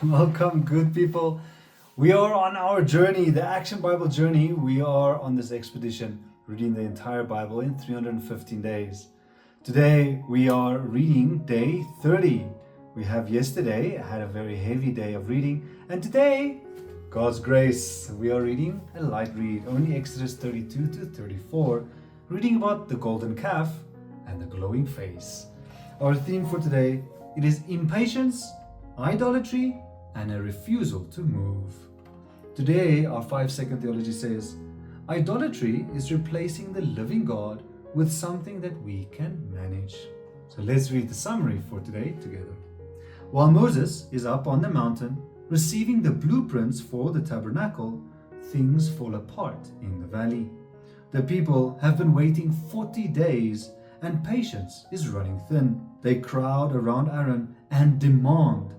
Welcome, good people. We are on our journey, the Action Bible journey. We are on this expedition, reading the entire Bible in 315 days. Today, we are reading day 30. We have yesterday had a very heavy day of reading, and today, God's grace, we are reading a light read, only Exodus 32 to 34, reading about the golden calf and the glowing face. Our theme for today, it is impatience, idolatry, and a refusal to move. Today, our 5-second theology says, idolatry is replacing the living God with something that we can manage. So let's read the summary for today together. While Moses is up on the mountain, receiving the blueprints for the tabernacle, things fall apart in the valley. The people have been waiting 40 days and patience is running thin. They crowd around Aaron and demand,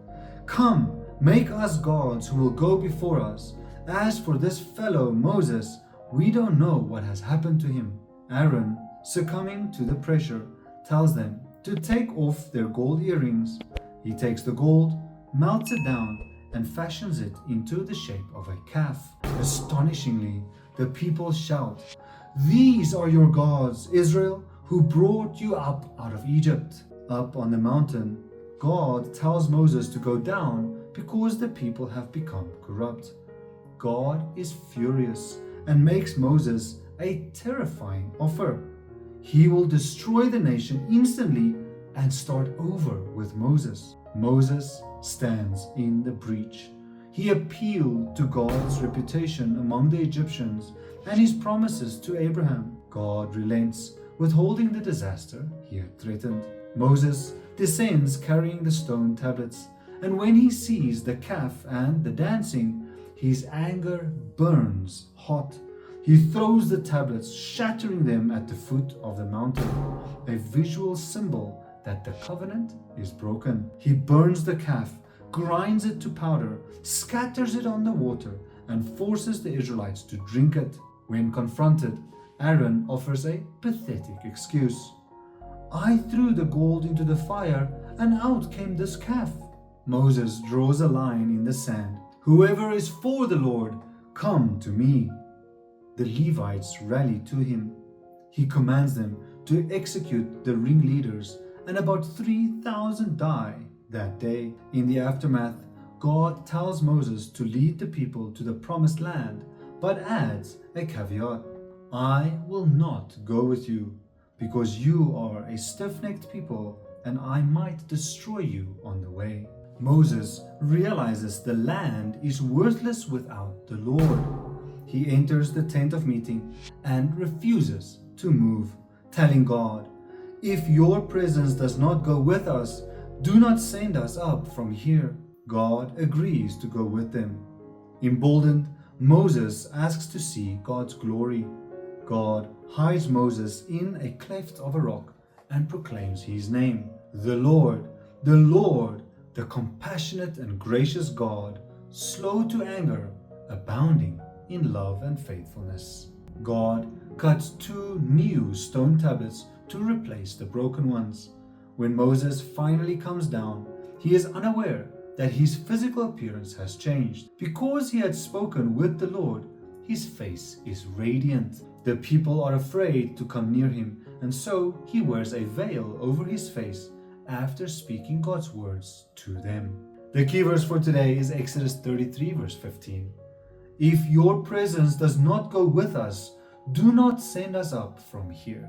"Come, make us gods who will go before us. As for this fellow Moses, we don't know what has happened to him." Aaron, succumbing to the pressure, tells them to take off their gold earrings. He takes the gold, melts it down, and fashions it into the shape of a calf. Astonishingly, the people shout, "These are your gods, Israel, who brought you up out of Egypt." Up on the mountain, God tells Moses to go down because the people have become corrupt. God is furious and makes Moses a terrifying offer. He will destroy the nation instantly and start over with Moses. Moses stands in the breach. He appealed to God's reputation among the Egyptians and his promises to Abraham. God relents, withholding the disaster he had threatened. Moses descends carrying the stone tablets, and when he sees the calf and the dancing, his anger burns hot. He throws the tablets, shattering them at the foot of the mountain, a visual symbol that the covenant is broken. He burns the calf, grinds it to powder, scatters it on the water, and forces the Israelites to drink it. When confronted, Aaron offers a pathetic excuse. "I threw the gold into the fire and out came this calf." Moses draws a line in the sand. "Whoever is for the Lord, come to me." The Levites rally to him. He commands them to execute the ringleaders, and about 3,000 die that day. In the aftermath, God tells Moses to lead the people to the promised land, but adds a caveat. "I will not go with you, because you are a stiff-necked people, and I might destroy you on the way." Moses realizes the land is worthless without the Lord. He enters the tent of meeting and refuses to move, telling God, "If your presence does not go with us, do not send us up from here." God agrees to go with them. Emboldened, Moses asks to see God's glory. God hides Moses in a cleft of a rock and proclaims his name. The Lord, the compassionate and gracious God, slow to anger, abounding in love and faithfulness. God cuts 2 new stone tablets to replace the broken ones. When Moses finally comes down, he is unaware that his physical appearance has changed. Because he had spoken with the Lord, his face is radiant. The people are afraid to come near him, and so he wears a veil over his face after speaking God's words to them. The key verse for today is Exodus 33 verse 15. "If your presence does not go with us, do not send us up from here."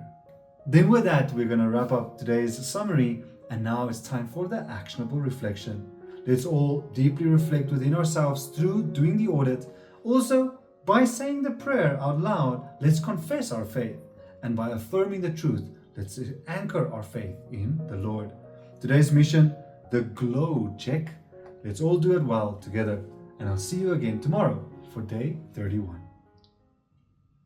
Then with that, we're going to wrap up today's summary, and now it's time for the actionable reflection. Let's all deeply reflect within ourselves through doing the audit. Also, by saying the prayer out loud, let's confess our faith. And by affirming the truth, let's anchor our faith in the Lord. Today's mission, the glow check. Let's all do it well together. And I'll see you again tomorrow for day 31.